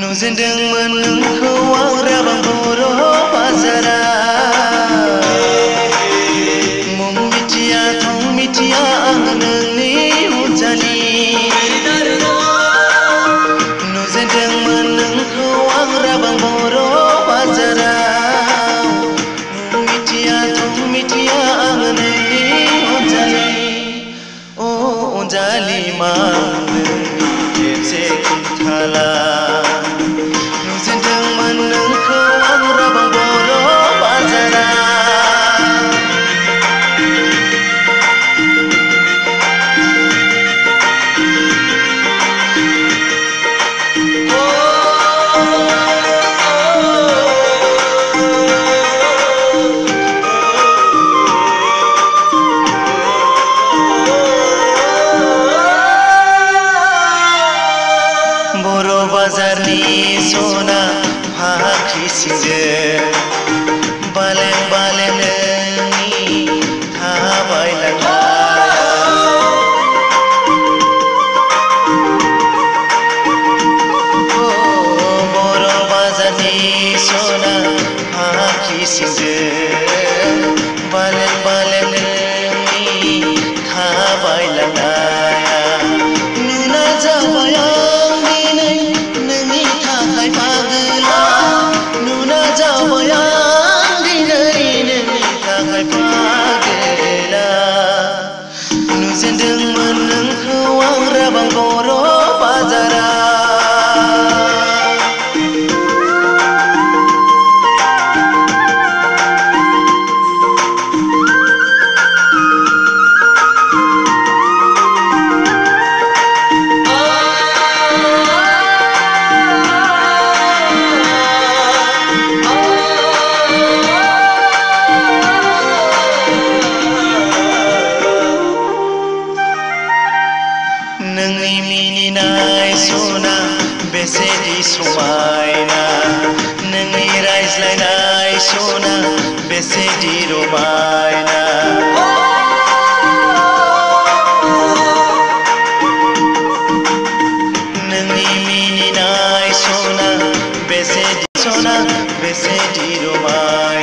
नुजेनदोंमोन नोंखौ आं राबां बर' बाजाराव मुं मिथिया थं मिथिया आं नोंनि अनजालि नुजेनदोंमोन नोंखौ आं राबां बर' बाजाराव मुं मिथिया थं मिथिया आं नोंनि अनजालि अ अनजालि मा नोंनि खेबसे खिन्थाला बाजारनि सना फाख्रि सिंजों बालें बालें नोंनि थाबायलांनाय बर' बाजारनि सना फाख्रि सिंजों बालें बालें नोंनि थाबायलांनाया नुना जाबाय नुजेनदोंमोन नोंखौ आं राबां बर' बाजाराव नोंनि मिनिनाय सना बेसेदि समायना नोंनि रायज्लायनाय सना बेसेदि रमायना नोंनि मिनिनाय सना बेसेदि रमायना